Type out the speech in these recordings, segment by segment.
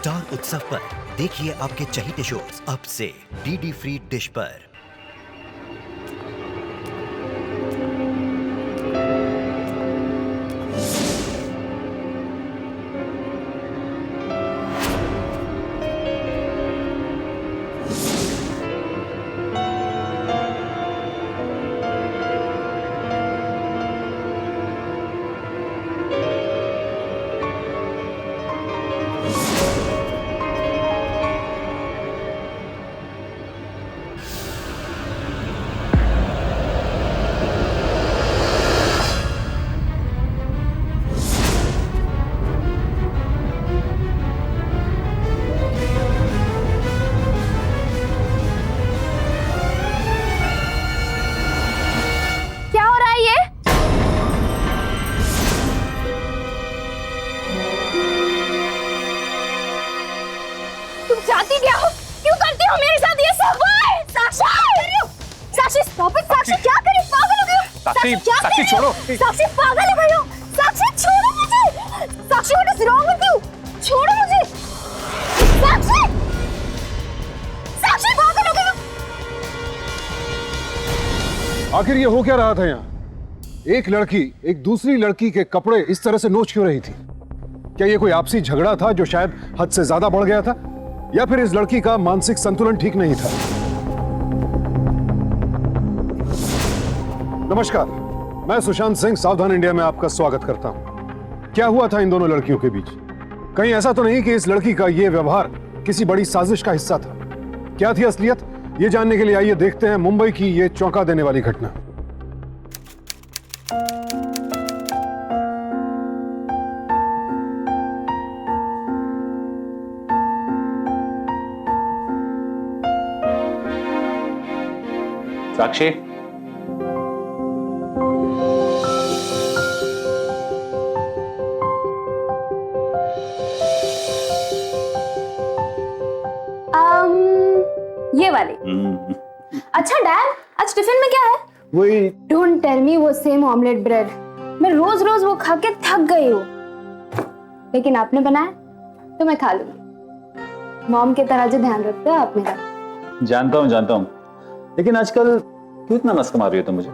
Star उत्सव पर देखिए आपके चहीते शोज अब से डीडी फ्री डिश पर। चाहती क्या हो? क्यों करती हो मेरे साथ ये सब? साक्षी! साक्षी स्टॉप इट! साक्षी क्या कर रही हो? पागल हो गई हो? साक्षी, क्या कर साक्षी रही हो? छोड़ो। साक्षी पागल हो गई हो? साक्षी छोड़ो मुझे! Sakshi what is wrong with you? छोड़ो मुझे! साक्षी! साक्षी पागल हो गई हो? आखिर ये हो क्या रहा था यहाँ? एक लड़की एक दूसरी लड़की के कपड़े इस तरह से नोच क्यों रही थी? क्या ये कोई आपसी झगड़ा था जो शायद हद से ज्यादा बढ़ गया था, या फिर इस लड़की का मानसिक संतुलन ठीक नहीं था? नमस्कार, मैं सुशांत सिंह सावधान इंडिया में आपका स्वागत करता हूं। क्या हुआ था इन दोनों लड़कियों के बीच? कहीं ऐसा तो नहीं कि इस लड़की का यह व्यवहार किसी बड़ी साजिश का हिस्सा था? क्या थी असलियत? ये जानने के लिए आइए देखते हैं मुंबई की यह चौंका देने वाली घटना। साक्षी, ये वाली। अच्छा डैड, आज टिफिन में क्या है? वही डोंट टेल मी वो सेम ऑमलेट ब्रेड। मैं रोज रोज वो खा के थक गई हूँ, लेकिन आपने बनाया तो मैं खा लूंगी। मॉम की तरह जो ध्यान रखते हो आप मेरा। जानता हूँ, लेकिन आजकल क्यों इतना मस्का मार रही हो तुम मुझे?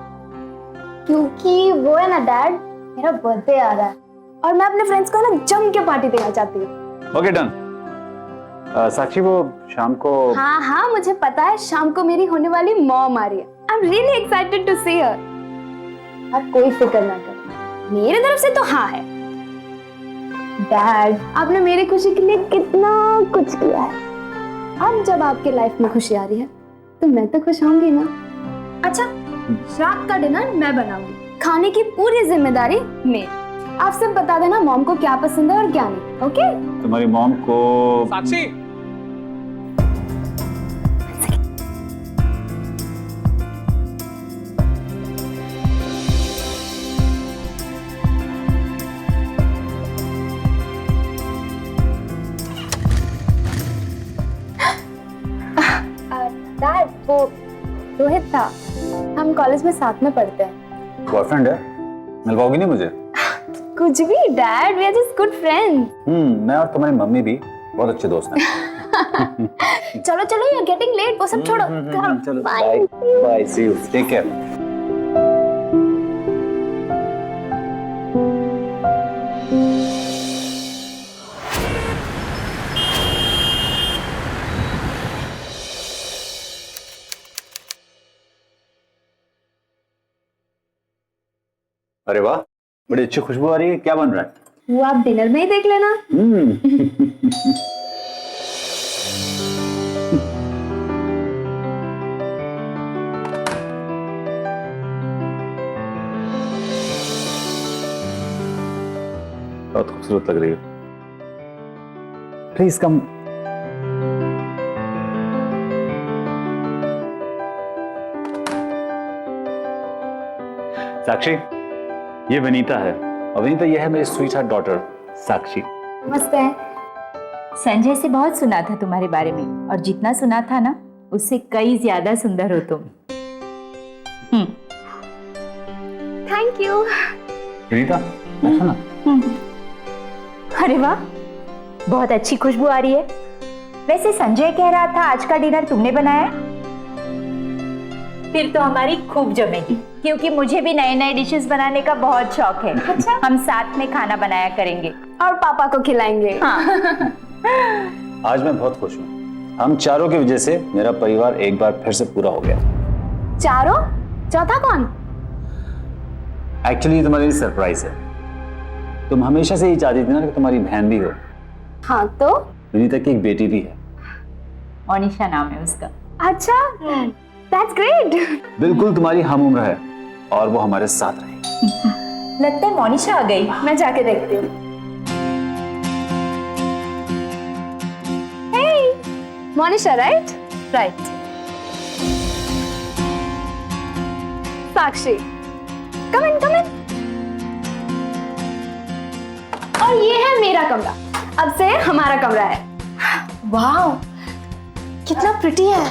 क्योंकि वो है ना डैड, मेरा बर्थडे आ रहा है और मैं अपने फ्रेंड्स को ना जम के पार्टी देना चाहती हूँ। Okay done. साक्षी, वो शाम को। हाँ मुझे पता है, शाम को मेरी होने वाली मॉम आ रही है। I am really excited to see her. आप कोई फिक्र ना करो, मेरी तरफ से तो हाँ है। डैड, आपने मेरी खुशी के लिए कितना कुछ किया है। अब जब आपके लाइफ में खुशी आ रही है तो मैं तो खुश होंगी ना। अच्छा, रात का डिनर मैं बनाऊंगी, खाने की पूरी जिम्मेदारी मेरी। आप सिर्फ बता देना मॉम को क्या पसंद है और क्या नहीं, ओके? तुम्हारी मॉम को। साक्षी, डैड, वो रोहित था, हम कॉलेज में साथ में पढ़ते हैं। बॉयफ्रेंड है? मिलवाओगी नहीं मुझे? कुछ भी dad, we are just good friends. मैं और तुम्हारी मम्मी भी बहुत अच्छे दोस्त हैं। चलो चलो, यू आर गेटिंग लेट, वो सब छोड़ो। चलो bye bye, see you, take care. अरे वाह, बड़ी अच्छी खुशबू आ रही है। क्या बन रहा है? वो आप डिनर में ही देख लेना। बहुत खूबसूरत लग रही हो। Please come. साक्षी, ये विनीता है और विनीता ये है मेरी स्वीट हार्ट डॉटर साक्षी। नमस्ते। संजय से बहुत सुना था तुम्हारे बारे में, और जितना सुना था ना उससे कई ज्यादा सुंदर हो तुम। Thank you. विनीता, बैठो ना। अरे वाह, बहुत अच्छी खुशबू आ रही है। वैसे संजय कह रहा था आज का डिनर तुमने बनाया है? फिर तो हमारी खूब जमेगी, क्योंकि मुझे भी नए नए डिशेस बनाने का बहुत शौक है। अच्छा, हम साथ में खाना बनाया करेंगे और पापा को खिलाएंगे। हाँ। आज मैं बहुत खुश हूँ। हम चारों की वजह से मेरा परिवार एक बार फिर से पूरा हो गया। चारों? चौथा कौन? एक्चुअली तुम्हारे लिए सरप्राइज है। तुम हमेशा से ही चाहती थी ना कि तुम्हारी बहन भी हो। हाँ तो? विनीता की एक बेटी भी है। मोनिशा नाम है उसका। अच्छा, दैट्स ग्रेट। बिल्कुल तुम्हारी हम उम्र है और वो हमारे साथ रहेगी। लगता है मोनिशा आ गई। मैं जाके देखती हूँ। Hey, Monisha, right? राइट। साक्षी, कम इन, कम इन। और ये है मेरा कमरा। अब से हमारा कमरा है। वाह, कितना प्रिटी है।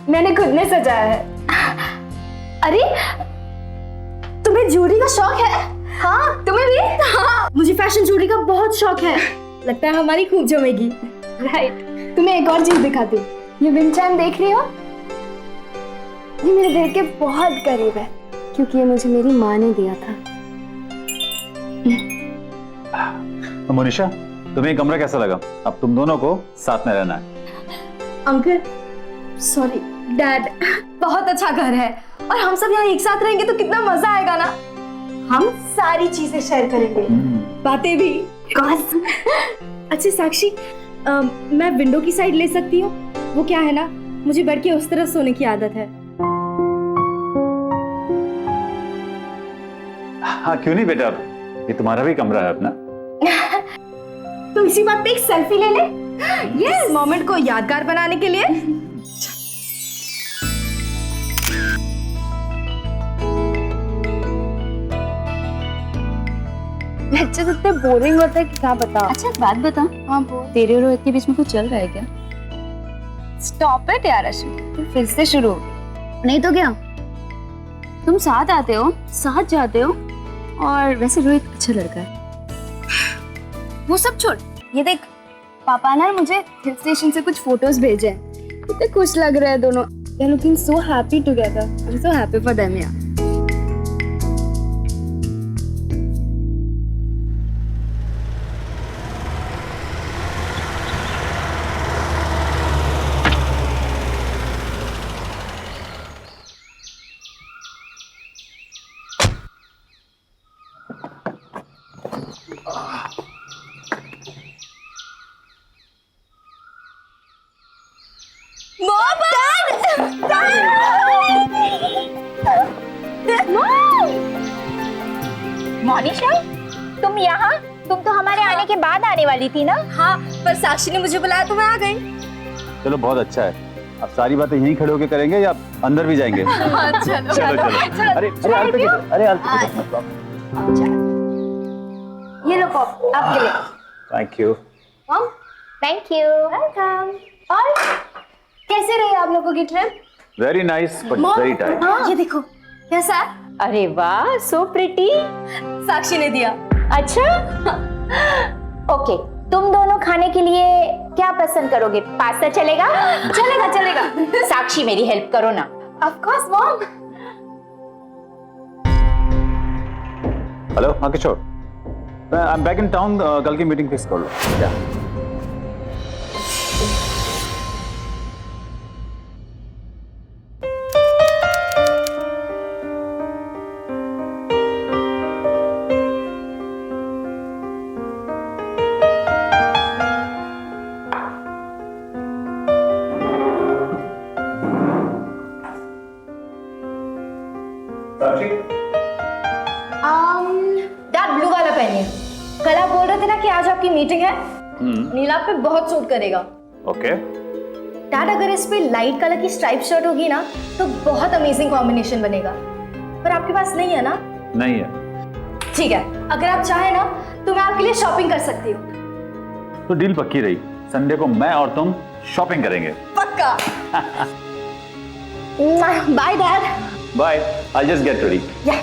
मैंने खुद ने सजाया है। अरे, तुम्हें ज्वेलरी का शौक है? हाँ, तुम्हें भी? हाँ, मुझे फैशन ज्वेलरी का बहुत शौक है। लगता है हमारी खूब जमेगी। राइट। तुम्हें एक और चीज दिखाती हूँ। ये विंड चाइम देख रही हो? ये मेरे दिल के बहुत करीब है, क्योंकि ये मुझे मेरी माँ ने दिया था। मोनिशा, तुम्हें ये कमरा कैसा लगा? अब तुम दोनों को साथ में रहना है। अंकल, सॉरी डैड, बहुत अच्छा घर है और हम सब यहाँ एक साथ रहेंगे तो कितना मजा आएगा ना। हम सारी चीजें शेयर करेंगे, बातें भी। अच्छा साक्षी, मैं विंडो की साइड ले सकती हूँ? वो क्या है ना, मुझे बेड के उस तरफ सोने की आदत है। हाँ क्यों नहीं बेटा, ये तुम्हारा भी कमरा है अपना। तो इसी बात पे एक सेल्फी ले ले। इस मोमेंट को यादगार बनाने के लिए। लेक्चर इतने बोरिंग होते हैं कि क्या बता। अच्छा एक बात बता, हाँ बोल। तेरे और रोहित के बीच में कुछ चल रहा है क्या? स्टॉप इट यार अश्विनी, तू फिर से शुरू हो गई। नहीं तो क्या, तुम साथ आते हो, साथ जाते हो, और वैसे रोहित अच्छा लड़का है। वो सब छोड़, ये देख, पापा ने मुझे हिल स्टेशन से कुछ फोटोज भेजे हैं। कितने खुश लग रहे हैं दोनों। They are looking so happy together. I'm so happy for them, yeah. Mom! Dad! Dad! Mom! Monisha, तुम यहाँ? तुम तो हमारे आने के बाद आने वाली थी ना? हाँ, पर साक्षी ने मुझे बुलाया तो मैं आ गई। चलो बहुत अच्छा है। अब सारी बातें यहीं खड़े होकर करेंगे या अंदर भी जाएंगे? चलो चलो चलो। अरे अरे अरे ये लो कॉप आपके लिए। Thank you. Mom, thank you. Welcome. और कैसे रही आप लोगों की trip? Very nice but very tight. ये देखो कैसा है? अरे वाह, सो प्रिटी। साक्षी ने दिया। अच्छा, ओके, तुम दोनों खाने के लिए क्या पसंद करोगे? पास्ता चलेगा? चलेगा चलेगा। साक्षी मेरी हेल्प करो ना। Of course mom. हेलो हाँ Kishore, I am back in town. कल की मीटिंग फिक्स कर लो। क्या? डैड ब्लू वाला पहनिए। कल आप बोल रहे थे ना कि आज आपकी मीटिंग है। नीला पे बहुत सूट करेगा। ओके। डैड अगर इस पे लाइट कलर की स्ट्राइप शर्ट होगी ना तो बहुत अमेजिंग कॉम्बिनेशन बनेगा, पर आपके पास नहीं है ना? नहीं है। ठीक है, अगर आप चाहे ना तो मैं आपके लिए शॉपिंग कर सकती हूँ। तो डील पक्की रही, संडे को मैं और तुम शॉपिंग करेंगे। पक्का। Bye dad. Bye, I just get ready. या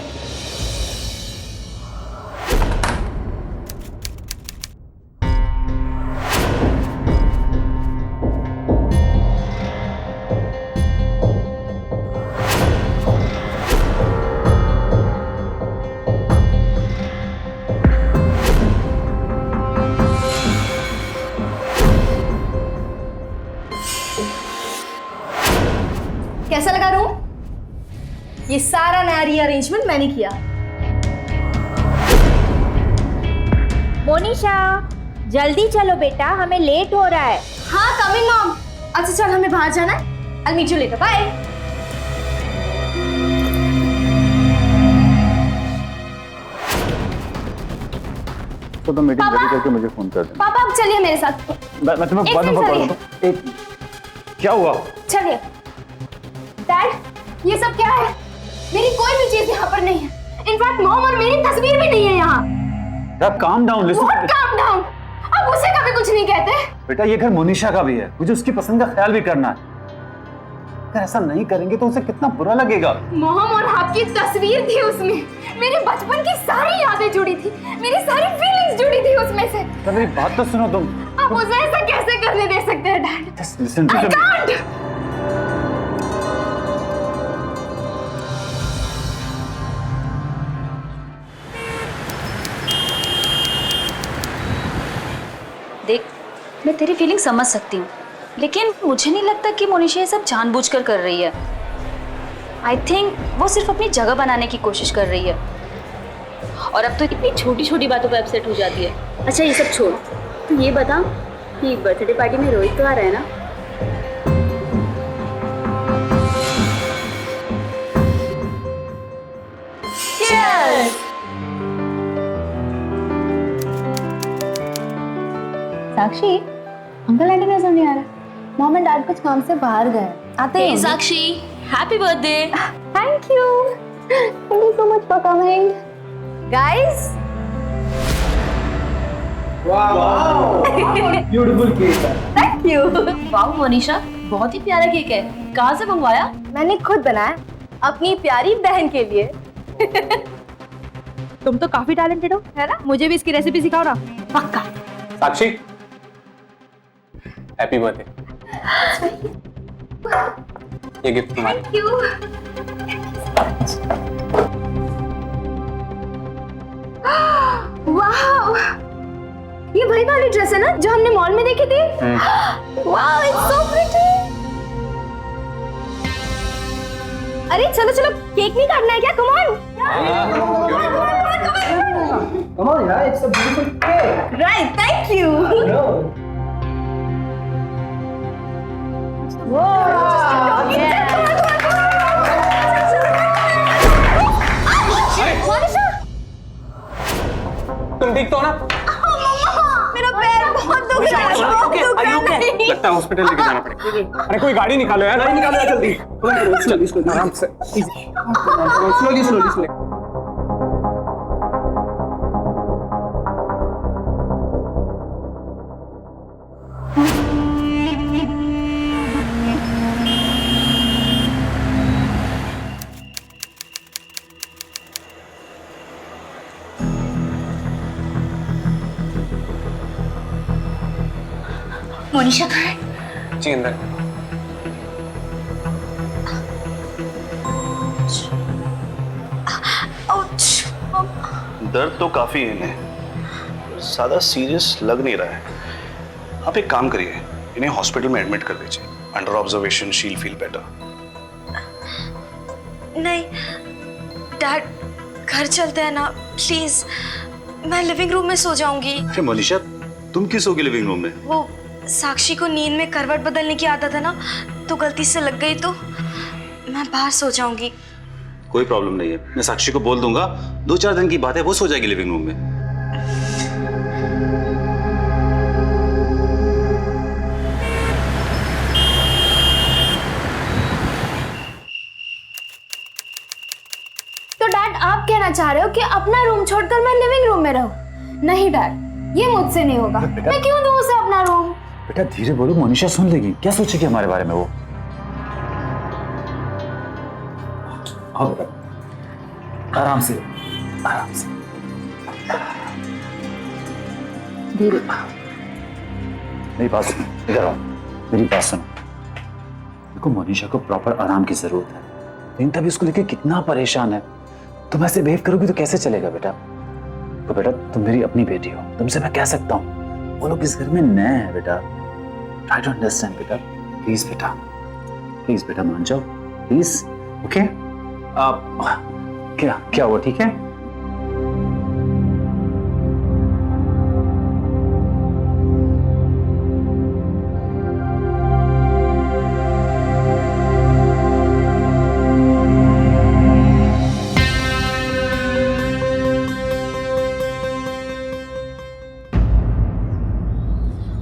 ये सारा नया रीअरेंजमेंट मैंने किया। मोनिशा जल्दी चलो बेटा, हमें लेट हो रहा है। हाँ कमिंग मॉम। अच्छा चल हमें बाहर जाना है। I'll meet you later. Bye. तो मीटिंग रेडी करके मुझे फोन कर देना। पापा आप चलिए मेरे साथ। मैं तुम्हें बाद में फोन करता हूँ। एक क्या हुआ? चलिए। डैड ये सब क्या है? मेरी कोई भी चीज यहाँ पर नहीं है। इनफैक्ट मॉम और मेरी तस्वीर भी नहीं है यहाँ। Calm down, listen. What calm down? आप उसे कभी कुछ नहीं कहते। बेटा ये घर मोनिशा का भी है, मुझे उसकी पसंद का ख्याल भी करना है। अगर ऐसा नहीं करेंगे तो उसे कितना बुरा लगेगा। मॉम और आपकी तस्वीर थी उसमें, मेरे बचपन की सारी यादें जुड़ी थी, मेरी सारी फीलिंग्स जुड़ी थी उसमें से। तो मेरी बात तो सुनो तुम। आप उसे ऐसा कैसे करने दे सकते हैं dad? Just listen to I me. can't. देख, मैं तेरी फीलिंग समझ सकती हूँ, लेकिन मुझे नहीं लगता कि मोनिशा ये सब जानबूझकर कर रही है। आई थिंक वो सिर्फ अपनी जगह बनाने की कोशिश कर रही है। और अब तो इतनी छोटी छोटी बातों पर अपसेट हो जाती है। अच्छा ये सब छोड़, तू ये बता कि बर्थडे पार्टी में रोहित तो आ रहा है ना? साक्षी अंकल आंटी नजर नहीं आ रहा। मॉम एंड डैड कुछ काम से बाहर गए, आते हैं। Sakshi happy birthday. Thank you so much for coming guys. Beautiful cake. Thank you. वाह मोनिशा, बहुत ही प्यारा केक है। कहाँ से मंगवाया? मैंने खुद बनाया अपनी प्यारी बहन के लिए। तुम तो काफी टैलेंटेड हो, है ना? मुझे भी इसकी रेसिपी सिखाओ ना। पक्का। साक्षी हैप्पी बर्थडे। ये गिफ्ट तुम्हारा। Thank you. वाओ, ये वही वाली ड्रेस है ना जो हमने मॉल में देखी थी? Wow, it's so pretty. अरे चलो चलो, केक नहीं काटना है क्या? Come on. Come on, yeah, it's a beautiful cake. Right, thank you. तुम ठीक तो हो ना? मेरा पैर बहुत दुख रहा है। लगता है हॉस्पिटल लेके जाना पड़ेगा। अरे कोई गाड़ी निकालो यार, गाड़ी निकालो यार जल्दी। जल्दी आराम से। Slowly slowly slowly. मोनिशा कहाँ है? जी अंदर। दर्द तो काफी है इन्हें, ज्यादा सीरियस लग नहीं रहा है। आप एक काम करिए, इन्हें हॉस्पिटल में एडमिट कर दीजिए। Under observation she will feel better. नहीं डैड, घर चलते हैं ना प्लीज। मैं लिविंग रूम में सो जाऊंगी। अरे मोनिशा, तुम किस होगी लिविंग रूम में? वो साक्षी को नींद में करवट बदलने की आदत है ना, तो गलती से लग गई तो मैं बाहर सो जाऊंगी। कोई प्रॉब्लम नहीं है, मैं साक्षी को बोल दूंगा, 2-4 दिन की बात है, वो सो जाएगी लिविंग रूम में। तो डैड आप कहना चाह रहे हो कि अपना रूम छोड़कर मैं लिविंग रूम में रहूं? नहीं डैड, ये मुझसे नहीं होगा। मैं क्यों दूं उसे अपना रूम? बेटा धीरे बोलो, मोनिशा सुन लेगी। क्या सोचेगी हमारे बारे में वो? आओ बेटा, आराम से आराम से। धीरे। मेरी बात सुनो, इधर आओ, मेरी बात सुनो। देखो मोनिशा को प्रॉपर आराम की जरूरत है, लेकिन तभी उसको लेके कितना परेशान है। तुम ऐसे बिहेव करोगी तो कैसे चलेगा बेटा? तो बेटा तुम मेरी अपनी बेटी हो, तुमसे मैं कह सकता हूँ। वो लोग इस घर में नए हैं बेटा। ट्राई टू अंडरस्टैंड बेटा, प्लीज बेटा, प्लीज बेटा मान जाओ प्लीज। ओके क्या क्या हुआ, ठीक है?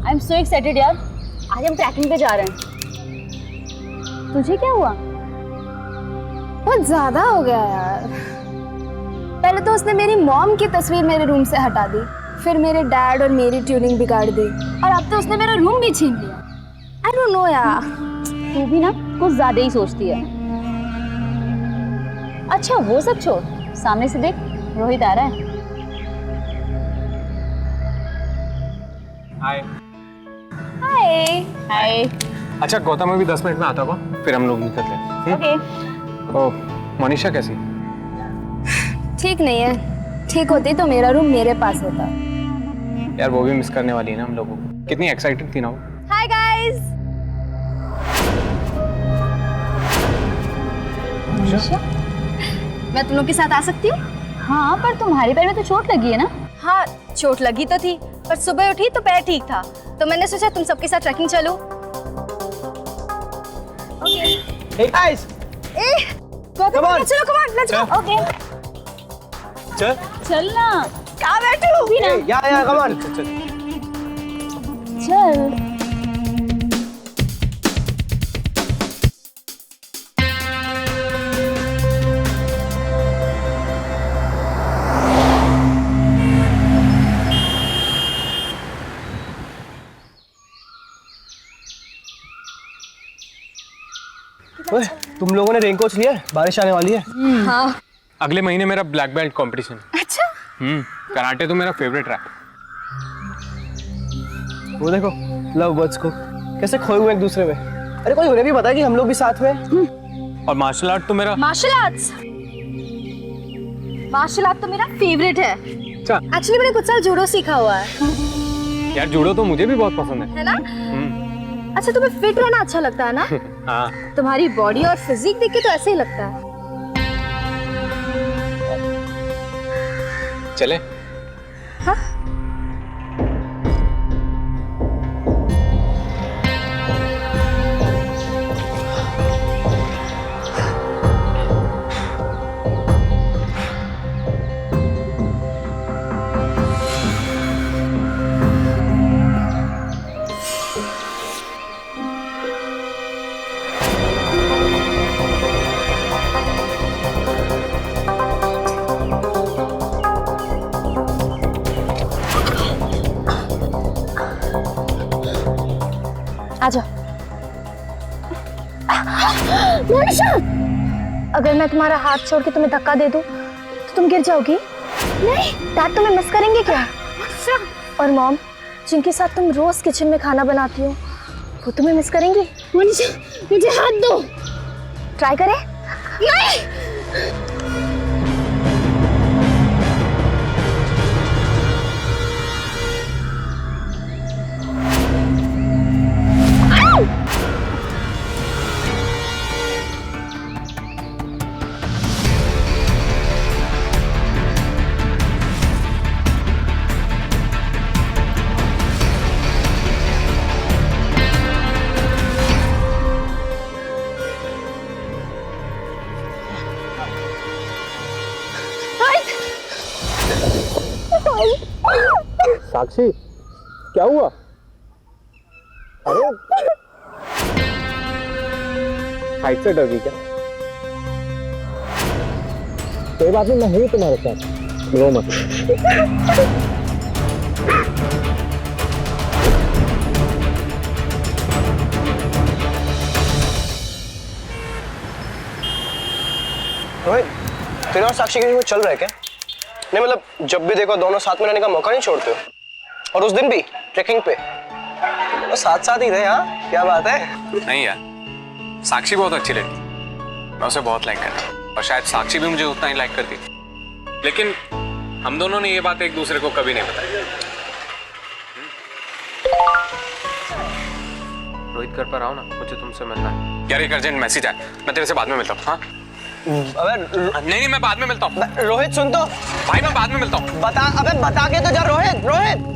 आई एम सो एक्साइटेड यार, आज हम ट्रैकिंग पे जा रहे हैं। तुझे क्या हुआ? बहुत ज्यादा हो गया यार। पहले तो उसने मेरी मॉम की तस्वीर मेरे रूम से हटा दी, फिर मेरे डैड और मेरी ट्यूनिंग बिगाड़ दी, और अब तो उसने मेरा रूम भी छीन लिया। आई डोंट नो यार। तू भी ना कुछ ज्यादा ही सोचती है। अच्छा वो सब छोड़, सामने से देख, रोहित आ रहा है। हाय। हाय। हाय। अच्छा गौतम अभी 10 मिनट में आता होगा, फिर हम लोग निकलते हैं। ओके। ओ मनीषा कैसी? ठीक नहीं है, ठीक होती तो मेरा रूम मेरे पास होता। यार वो भी मिस करने वाली है ना हम लोगों को। कितनी एक्साइटेड थी ना वो। Hi guys. मैं तुम लोग के साथ आ सकती हूँ? हाँ पर तुम्हारे पैर में तो चोट लगी है ना? हाँ चोट लगी तो थी, पर सुबह उठी तो पैर ठीक था, तो मैंने सोचा तुम सबके साथ ट्रैकिंग चलो। Hey guys, चलो come on, let's go. Okay चल चल ना। कहाँ बैठूं? या कम ऑन। चल। ओए, तुम लोगों ने रेनकोट लिया है? बारिश आने वाली है। हाँ। अगले महीने मेरा ब्लैक बेल्ट कंपटीशन। अच्छा। कराटे तो मेरा फेवरेट रहा। वो देखो लव बर्ड्स को कैसे खोए हुए एक दूसरे में। अरे कोई उन्हें भी बताया कि हम लोग भी साथ में हैं। और मार्शल आर्ट तो मेरा मार्शल आर्ट तो मेरा फेवरेट है। अच्छा एक्चुअली मैंने कुछ साल जूडो सीखा हुआ है। यार जूडो तो मुझे भी बहुत पसंद है ना? अच्छा तुम्हें फिट रहना अच्छा लगता है ना? है। हाँ तुम्हारी बॉडी और फिजिक देख के तो ऐसे ही लगता है। चले। हाँ? आजा। मनीषा, अगर मैं तुम्हारा हाथ छोड़ के तुम्हें धक्का दे दूं, तो तुम गिर जाओगी। नहीं, डैड तुम्हें मिस करेंगे क्या? और मॉम, जिनके साथ तुम रोज किचन में खाना बनाती हो, वो तुम्हें मिस करेंगी? मनीषा, मुझे हाथ दो। ट्राई करें? नहीं। साक्षी क्या हुआ? अरे हाइट से डर गई क्या? कोई बात नहीं, मैं हूँ तुम्हारे साथ, रो मत। रोहित, तेरे और साक्षी के बीच में चल रहा है क्या? नहीं मतलब जब भी देखो दोनों साथ में रहने का मौका नहीं छोड़ते हो, और उस दिन भी ट्रैकिंग पे तो साथ साथ ही थे। हाँ क्या बात है? नहीं यार, साक्षी बहुत अच्छी लड़की, मैं उसे बहुत लाइक करता हूँ, और शायद साक्षी भी मुझे उतना ही लाइक करती, लेकिन हम दोनों ने ये बात एक दूसरे को कभी नहीं बताई। रोहित घर पर आओ ना, मुझे तुमसे मिलना है। यार एक अर्जेंट मैसेज है, मैं तेरे से बाद में मिलता हूँ। हाँ अबे नहीं मैं बाद में मिलता हूँ। रोहित सुन तो। भाई मैं बाद में मिलता हूँ। बता के तो जा रोहित रोहित।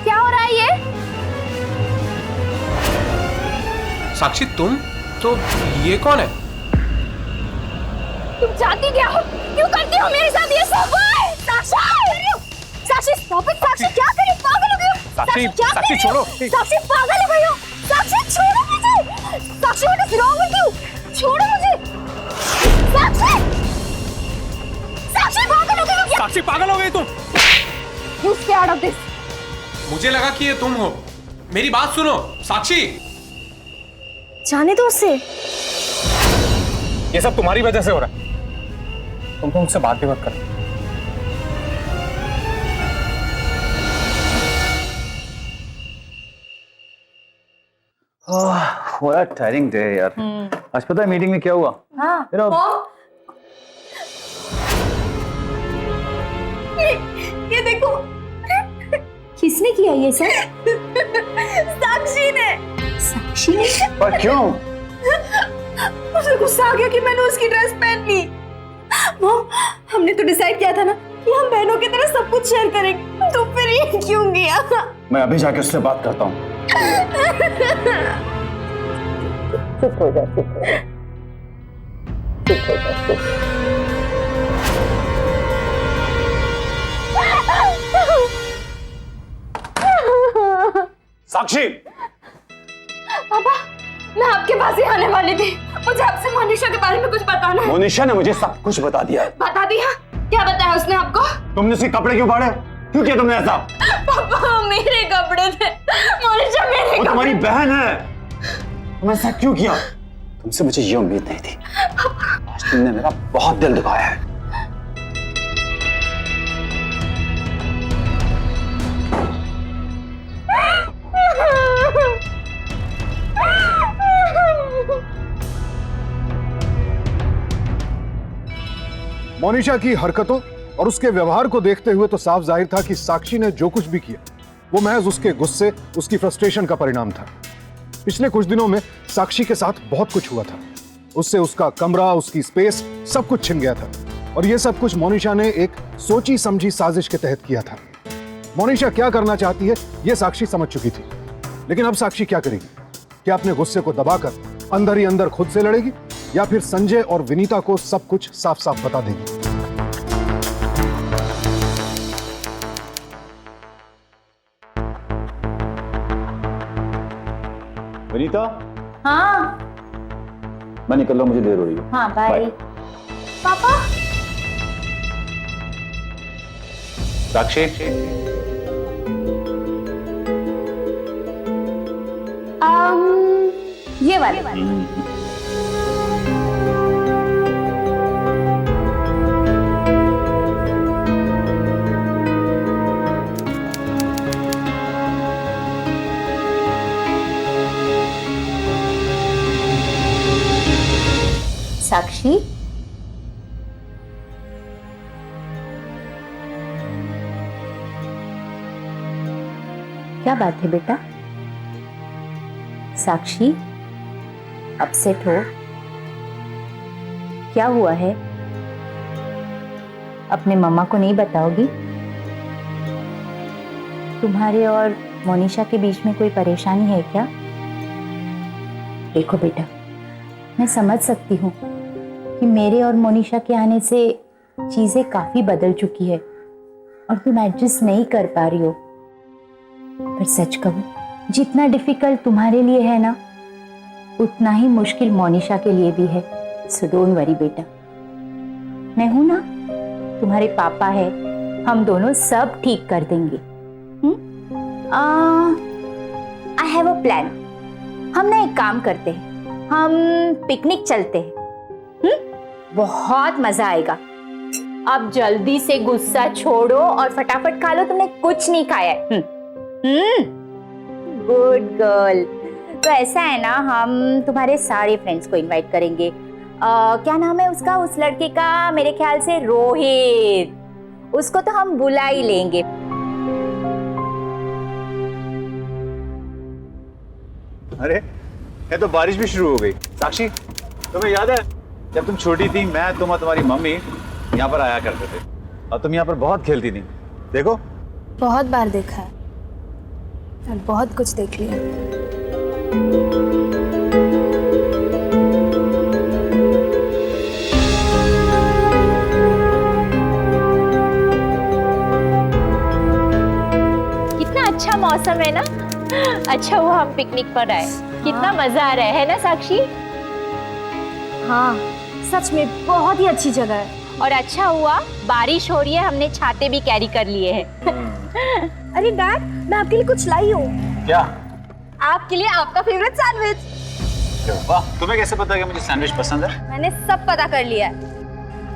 क्या हो रहा है ये? साक्षी तुम तो ये कौन है? तुम चाहती क्या हो? क्यों करती हो मेरे साथ ये सब? साक्षी स्टॉप इट। साक्षी क्या कर रही हो? पागल हो गई हो? साक्षी, क्या कर साक्षी, रही हो? छोड़ो। साक्षी पागल हो गई हो? साक्षी छोड़ो मुझे। Sakshi what is wrong with you? छोड़ो मुझे। साक्षी साक्षी पागल हो गई हो क्या? साक्षी पागल हो गई तुम? You scared of this? मुझे लगा कि ये तुम हो। मेरी बात सुनो साक्षी। जाने दो उससे। ये सब तुम्हारी वजह से हो रहा है। तुम मुझसे बात भी मत करो। व्हाट अ टायरिंग डे यार। आज पता है मीटिंग में क्या हुआ? हाँ ये देखो। किसने किया ये सब? साक्षी ने। साक्षी ने? पर क्यों? उसे गुस्सा आ गया कि मैंने उसकी ड्रेस पहन ली। मॉम, हमने तो डिसाइड किया था ना कि हम बहनों की तरह सब कुछ शेयर करेंगे, तो फिर ये क्यों गया? मैं अभी जाके उससे बात करता हूँ। चुप हो जा चुप हो जा चुप हो जा चुप। साक्षी पापा, मैं आपके पास ही आने वाली थी। मुझे आपसे मोनिशा के बारे में कुछ बताना है। मोनिशा ने मुझे सब कुछ बता दिया है। बता दिया? क्या बताया उसने आपको? तुमने उसके कपड़े क्यों फाड़े? क्यों किया तुमने ऐसा? पापा मेरे कपड़े थे। मोनिशा मेरे वो तुम्हारी बहन है। तुम ऐसा क्यों किया? तुमसे मुझे ये उम्मीद नहीं थी। आज तुमने मेरा बहुत दिल दुखाया है। मोनिशा की हरकतों और उसके व्यवहार को देखते हुए तो साफ जाहिर था कि साक्षी ने जो कुछ भी किया वो महज उसके गुस्से, उसकी फ्रस्ट्रेशन का परिणाम था। पिछले कुछ दिनों में साक्षी के साथ बहुत कुछ हुआ था। उससे उसका कमरा, उसकी स्पेस, सब कुछ छिन गया था। और ये सब कुछ मोनिशा ने एक सोची समझी साजिश के तहत किया था। मोनिशा क्या करना चाहती है ये साक्षी समझ चुकी थी। लेकिन अब साक्षी क्या करेगी? क्या अपने गुस्से को दबाकर अंदर ही अंदर खुद से लड़ेगी, या फिर संजय और विनीता को सब कुछ साफ साफ बता देगी? विनीता, हाँ मैं निकल रहा हूं, मुझे देर हो रही है। हाँ बाय। पापा साक्षी, ये वाले। साक्षी, क्या बात है बेटा? साक्षी, अपसेट हो? क्या हुआ है? अपने मम्मा को नहीं बताओगी? तुम्हारे और मोनिशा के बीच में कोई परेशानी है क्या? देखो बेटा, मैं समझ सकती हूँ कि मेरे और मोनिशा के आने से चीजें काफी बदल चुकी है और तुम एडजस्ट नहीं कर पा रही हो। पर सच कहूं, जितना डिफिकल्ट तुम्हारे लिए है ना, उतना ही मुश्किल मोनिशा के लिए भी है। सो डोंट वरी बेटा, मैं हूं ना, तुम्हारे पापा है, हम दोनों सब ठीक कर देंगे। I have a plan. हम ना एक काम करते हैं, हम पिकनिक चलते हैं। बहुत मजा आएगा। अब जल्दी से गुस्सा छोड़ो और फटाफट खा लो, तुमने कुछ नहीं खाया है। Good girl. तो ऐसा है ना, हम तुम्हारे सारे फ्रेंड्स को इनवाइट करेंगे। क्या नाम है उसका, उस लड़के का? मेरे ख्याल से रोहित। उसको तो हम बुला ही लेंगे। अरे ये तो बारिश भी शुरू हो गई। साक्षी, तुम्हें याद है जब तुम छोटी थी, मैं, तुम और तुम्हारी मम्मी यहाँ पर आया करते थे और तुम यहाँ पर बहुत खेलती थी। देखो, बहुत बार देखा है और बहुत कुछ देख लिया। कितना अच्छा मौसम है ना। अच्छा हुआ हम पिकनिक पर आए। कितना मजा आ रहा है ना साक्षी? हाँ, सच में बहुत ही अच्छी जगह है। और अच्छा हुआ बारिश हो रही है, हमने छाते भी कैरी कर लिए हैं। अरे डैड, मैं आपके लिए कुछ लाई हूँ। क्या? आपके लिए आपका फेवरेट सैंडविच। वाह, तुम्हें कैसे पता कि मुझे सैंडविच पसंद है? मैंने सब पता कर लिया है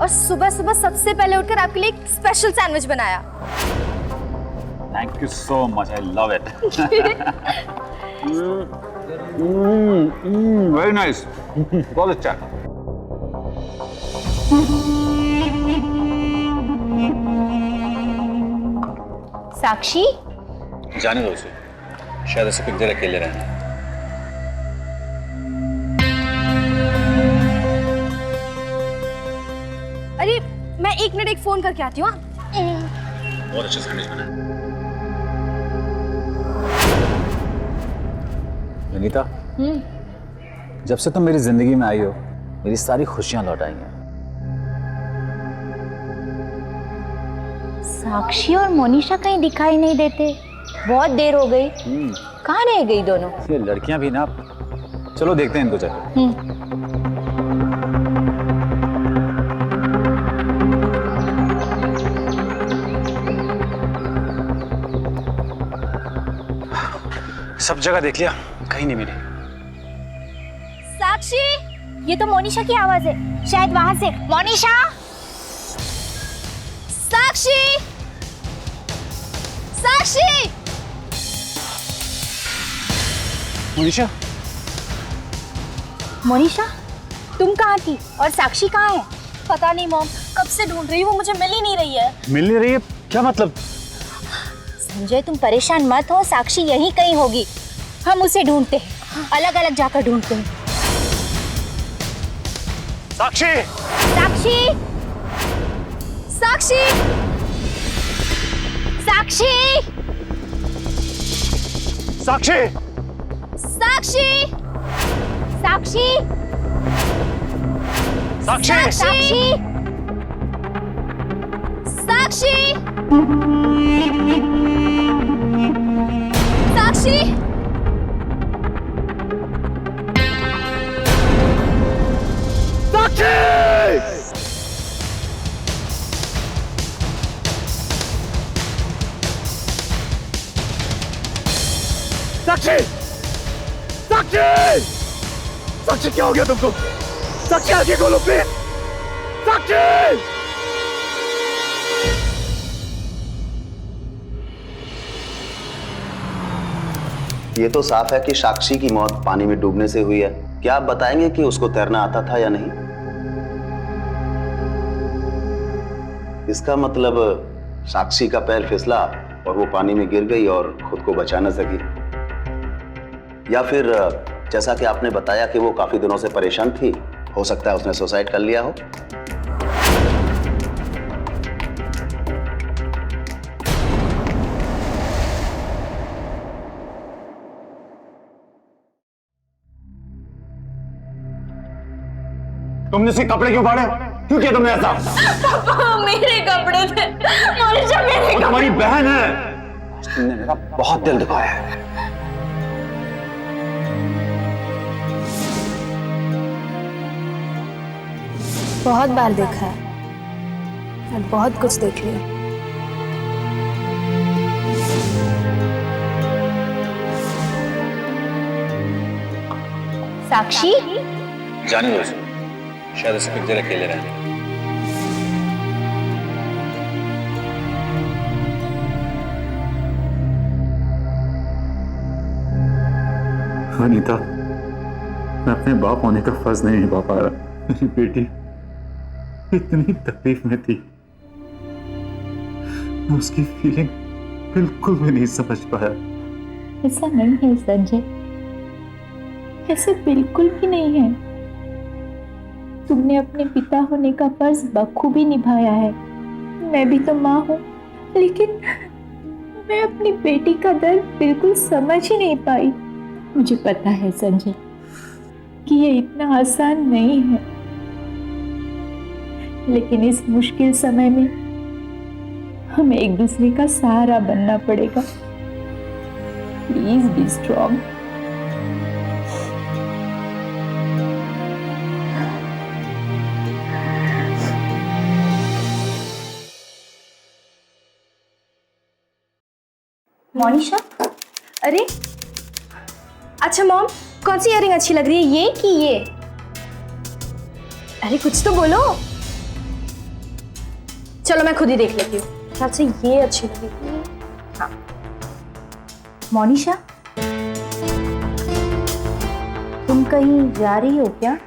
और सुबह सुबह सबसे पहले उठकर आपके लिए एक स्पेशल सैंडविच बनाया। Thank you so much, I love it. Very nice, बहुत अच्छा। साक्षी, जाने दो उसे, शायद ऐसे कुछ देर अकेले रहना। अरे मैं 1 मिनट एक फोन करके आती हूँ। बहुत अच्छा सैंडविच बना है। अनीता, जब से तुम मेरी जिंदगी में आई हो, मेरी सारी खुशियां लौट आई हैं। साक्षी और मोनिशा कहीं दिखाई नहीं देते, बहुत देर हो गई। कहाँ रह गई दोनों? ये लड़कियां भी ना, चलो देखते हैं इनको जाकर। सब जगह देख लिया, कहीं नहीं मिली। साक्षी, ये तो मोनिशा की आवाज है, शायद वहां से। मोनिशा! साक्षी, साक्षी! मोनिशा, मोनिशा, तुम कहाँ थी और साक्षी कहाँ है? पता नहीं मॉम, कब से ढूंढ रही हूँ, मुझे मिल ही नहीं रही है। मिल नहीं रही है? क्या मतलब? संजय, तुम परेशान मत हो, साक्षी यहीं कहीं होगी। हम उसे ढूंढते हैं, अलग अलग जाकर ढूंढते हैं। साक्षी! साक्षी! साक्षी! साक्षी! साक्षी! साक्षी! साक्षी! साक्षी! साक्षी! साक्षी! साक्षी! साक्षी! साक्षी! साक्षी, क्या हो गया तुमको? साक्षी, आगे खोलो प्लीज। साक्षी! ये तो साफ है कि साक्षी की मौत पानी में डूबने से हुई है। क्या आप बताएंगे कि उसको तैरना आता था या नहीं? इसका मतलब साक्षी का पैर फिसला और वो पानी में गिर गई और खुद को बचा न सकी, या फिर जैसा कि आपने बताया कि वो काफी दिनों से परेशान थी, हो सकता है उसने सुसाइड कर लिया हो। तुमने उसके कपड़े क्यों फाड़े? क्यों किया तुमने ऐसा? पापा, मेरे कपड़े थे। मोनिशा मेरे वो तुम्हारी बहन है। तुमने मेरा बहुत दिल दुखाया है। बहुत बार देखा है और बहुत कुछ देख लिया। साक्षी, जाने दो उसे, शायद उसे कुछ देर अकेले रहने। अनीता, मैं अपने बाप होने का फर्ज नहीं निभा पा रहा। मेरी बेटी इतनी तकलीफ में थी, मैं उसकी फीलिंग बिल्कुल भी नहीं समझ पाया। ऐसा नहीं है संजय, ऐसा बिल्कुल भी नहीं है। तुमने अपने पिता होने का फर्ज बखूबी निभाया है। मैं भी तो माँ हूँ, लेकिन मैं अपनी बेटी का दर्द बिल्कुल समझ ही नहीं पाई। मुझे पता है संजय कि ये इतना आसान नहीं है, लेकिन इस मुश्किल समय में हमें एक दूसरे का सहारा बनना पड़ेगा। Please be strong. मोनिशा, अरे अच्छा मॉम, कौन सी इयरिंग अच्छी लग रही है, ये कि ये? अरे कुछ तो बोलो। चलो मैं खुद ही देख लेती हूँ। शायद से ये अच्छी लगेगी। हाँ। मोनिशा, तुम कहीं जा रही हो क्या?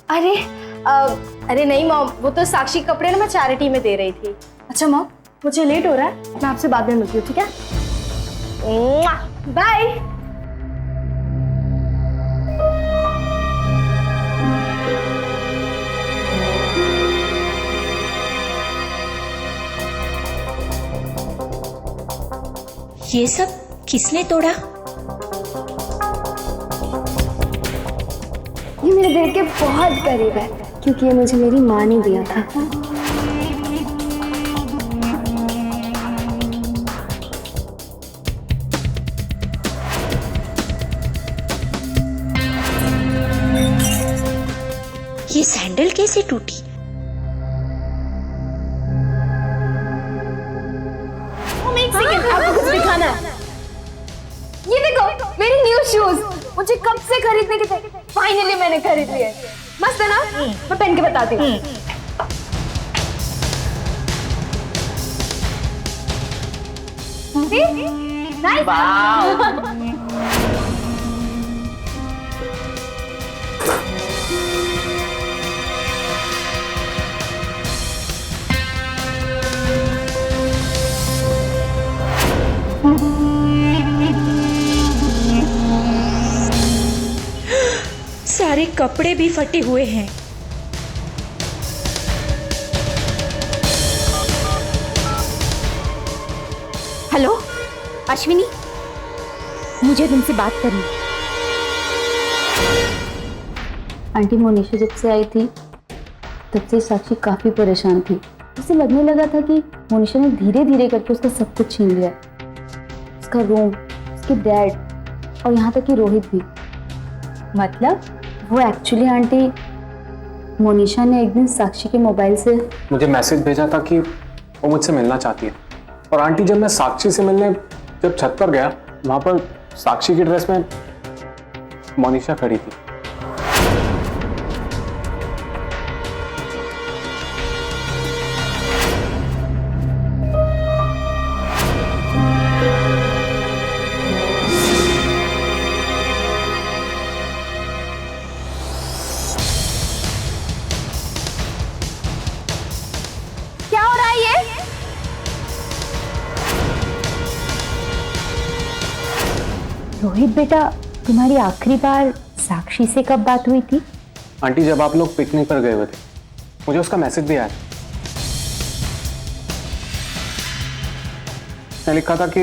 अरे नहीं मॉम, वो तो साक्षी कपड़े ना मैं चैरिटी में दे रही थी। अच्छा मॉम, मुझे लेट हो रहा है, मैं आपसे बाद में मिलती हूँ, ठीक है? बाय। ये सब किसने तोड़ा? ये मेरे दिल के बहुत करीब है, क्योंकि ये मुझे मेरी माँ ने दिया था। ये सैंडल कैसे टूटी? आपको कुछ दिखाना है? ये देखो मेरी न्यू शूज, मुझे कब से खरीदने के थे, फाइनली मैंने खरीद लिए। मस्त है ना? मैं पहन के बताती हूँ। नाइस। सारे कपड़े भी फटे हुए हैं। हेलो अश्विनी, मुझे तुमसे बात करनी। आंटी, मोनिशा जब से आई थी तब से साक्षी काफी परेशान थी। उसे लगने लगा था कि मोनिशा ने धीरे धीरे करके उसका सब कुछ छीन लिया, उसका रूम, उसके डैड और यहाँ तक कि रोहित भी। मतलब? वो एक्चुअली आंटी, मोनिशा ने एक दिन साक्षी के मोबाइल से मुझे मैसेज भेजा था कि वो मुझसे मिलना चाहती है। और आंटी, जब मैं साक्षी से मिलने जब छत पर गया, वहां पर साक्षी की ड्रेस में मोनिशा खड़ी थी। रोहित बेटा, तुम्हारी आखिरी बार साक्षी से कब बात हुई थी? आंटी, जब आप लोग पिकनिक पर गए हुए थे, मुझे उसका मैसेज भी आया। उसने लिखा था कि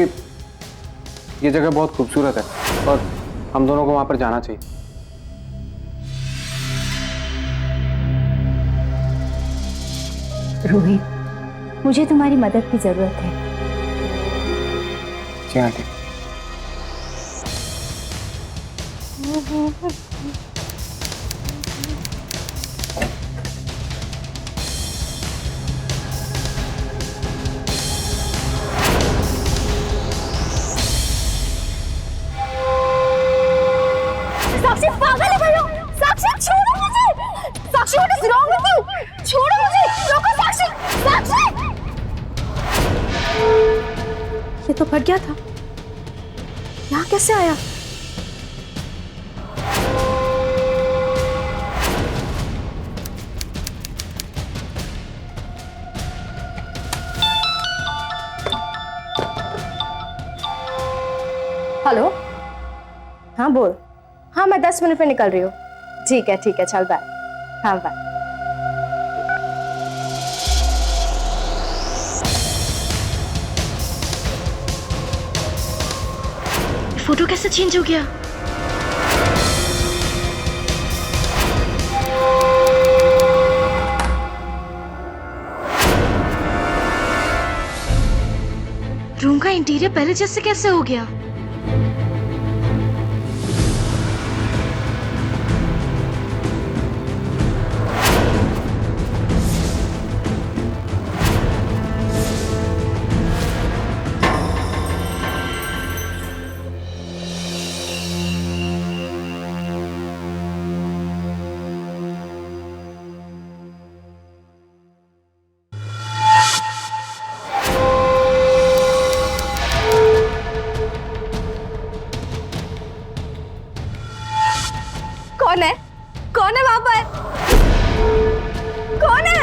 ये जगह बहुत खूबसूरत है और हम दोनों को वहां पर जाना चाहिए। रोहित, मुझे तुम्हारी मदद की जरूरत है। जी आंटी। साक्षी पागल है भयो। साक्षी छोड़ो मुझे। Sakshi what is wrong with you? छोड़ो मुझे। रोको साक्षी। साक्षी ये तो फट गया था, यहाँ कैसे आया? हेलो, हाँ बोल। हाँ मैं 10 मिनट में निकल रही हूँ। ठीक है चल बाय। हाँ बाय। फोटो कैसे चेंज हो गया? रूम का इंटीरियर पहले जैसे कैसे हो गया? कौन है वहां पर? कौन है?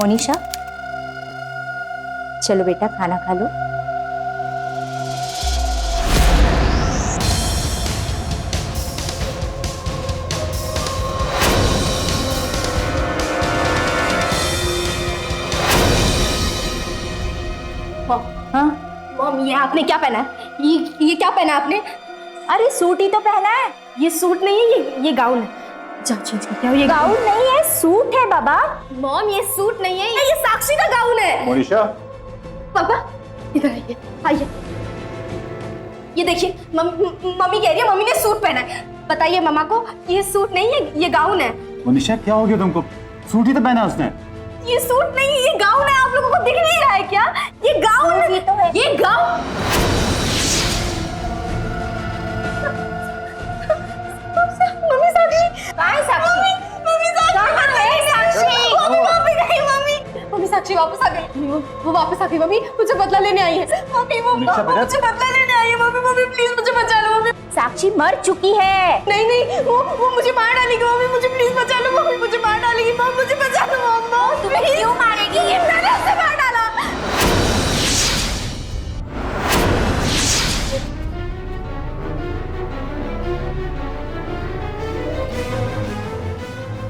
मोनिशा, चलो बेटा खाना खा लो। हाँ मॉम, ये आपने क्या पहना है? ये क्या पहना है आपने? अरे सूट ही तो पहना है। ये सूट नहीं है, ये गाउन है। जाओ चेंज करके आओ। ये गाउन नहीं है, सूट है बाबा। मॉम ये सूट नहीं है, ये साक्षी का गाउन है। मोनिशा, पापा इधर आइए, आइए। ये देखिए मम्मी कह रही है मम्मी ने सूट पहना है। बताइए मम्मा को, ये सूट नहीं है, ये गाउन है। मोनिशा क्या हो गया तुमको? सूट ही तो पहना उसने। ये सूट नहीं है, ये गाउन है। आप लोगों को दिख नहीं रहा है क्या? ये गाउन है। ये तो है। ये गाउन। मम्मी साक्षी कहाँ है? साक्षी मम्मी साक्षी मम्मी साक्षी वापस आ गई। वो वापस आ गई। मम्मी मुझे बदला लेने आई है। मम्मी वो मुझे बदला लेने आई है। मम्मी प्लीज मुझे बचा लो। मम्मी साक्षी मर चुकी है। नहीं वो मुझे मार डालेगी। मम्मी मुझे प्लीज बचा लो। मम्मी मुझे मार डालेगी। मम्मी मुझे बचा लो। मम्मा तुम्हें क्यों मारेगी? ये मैंने उसे मार डाला।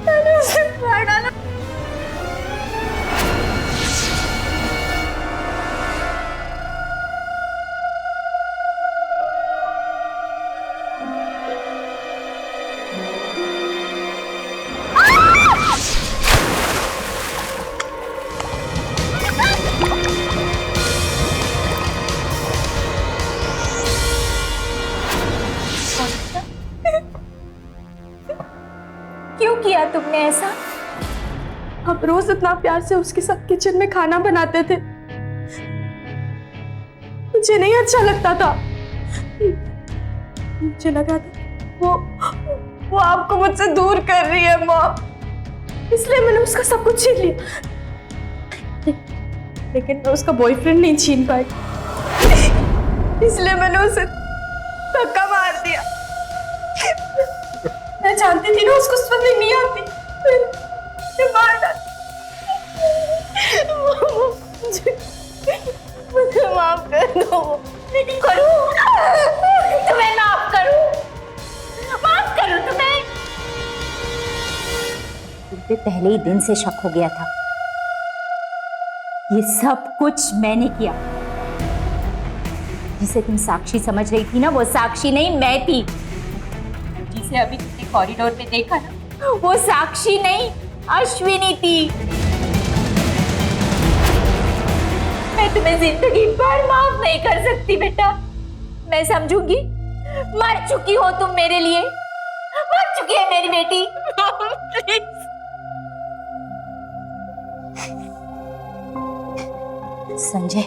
मैंने उसे मार डाला। क्यों किया तुमने ऐसा? हम रोज इतना प्यार से उसके साथ किचन में खाना बनाते थे। मुझे नहीं अच्छा लगता था। मुझे लगा था वो आपको मुझसे दूर कर रही है मॉम, इसलिए मैंने उसका सब कुछ छीन लिया। लेकिन मैं उसका बॉयफ्रेंड नहीं छीन पाई, इसलिए मैंने उसे धक्का मार दिया। मैं जानती थी ना उसको स्विमिंग नहीं आती। मैं मार डाली। मुझे माफ कर दो। करूं? तुम्हें माफ करूं? माफ करूं तुम्हें? तुम पे पहले ही दिन से शक हो गया था। ये सब कुछ मैंने किया। जिसे तुम साक्षी समझ रही थी ना, वो साक्षी नहीं मैं थी। जिसे अभी तुमने कॉरिडोर में देखा ना, वो साक्षी नहीं अश्विनी थी। मैं मैं तुम्हें जिंदगी भर माफ नहीं कर सकती बेटा। मैं समझूंगी, मर चुकी हो तुम मेरे लिए, मर चुकी है मेरी बेटी। प्लीज। संजय,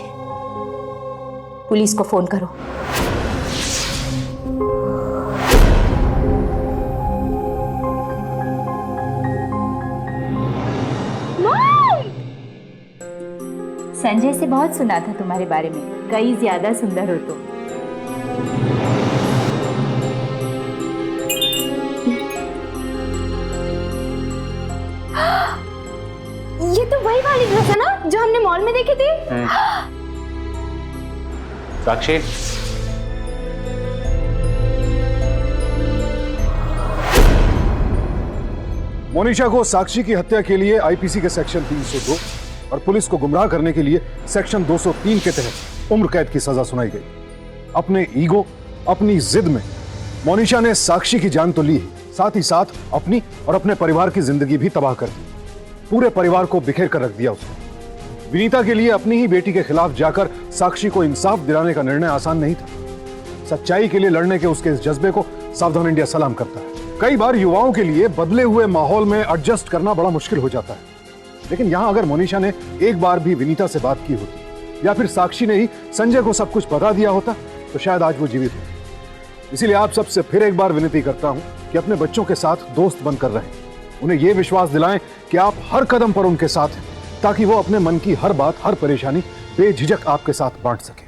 पुलिस को फोन करो। संजय से बहुत सुना था तुम्हारे बारे में, कई ज्यादा सुंदर हो तुम। ये तो वही वाली ड्रेस है ना जो हमने मॉल में देखी थी। साक्षी, मोनिशा को साक्षी की हत्या के लिए आईपीसी के सेक्शन 302 और पुलिस को गुमराह करने के लिए सेक्शन 203 के तहत उम्र कैद की सजा सुनाई गई। अपने ईगो, अपनी जिद में मोनिशा ने साक्षी की जान तो ली, साथ ही साथ अपनी और अपने परिवार की जिंदगी भी तबाह कर दी। पूरे परिवार को बिखेर कर रख दिया उसने। विनीता के लिए अपनी ही बेटी के खिलाफ जाकर साक्षी को इंसाफ दिलाने का निर्णय आसान नहीं था। सच्चाई के लिए लड़ने के उसके इस जज्बे को सावधान इंडिया सलाम करता है। कई बार युवाओं के लिए बदले हुए माहौल में एडजस्ट करना बड़ा मुश्किल हो जाता है, लेकिन यहां अगर मोनिशा ने एक बार भी विनीता से बात की होती या फिर साक्षी ने ही संजय को सब कुछ बता दिया होता तो शायद आज वो जीवित होती। इसीलिए आप सबसे फिर एक बार विनती करता हूं कि अपने बच्चों के साथ दोस्त बनकर रहें, उन्हें यह विश्वास दिलाएं कि आप हर कदम पर उनके साथ हैं, ताकि वो अपने मन की हर बात, हर परेशानी बेझिझक आपके साथ बांट सके।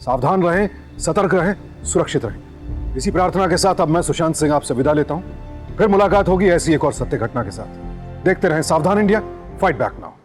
सावधान रहें, सतर्क रहें, सुरक्षित रहें। इसी प्रार्थना के साथ अब मैं सुशांत सिंह आपसे विदा लेता हूं। फिर मुलाकात होगी ऐसी एक और सत्य घटना के साथ। देखते रहें सावधान इंडिया, फाइट बैक नाउ।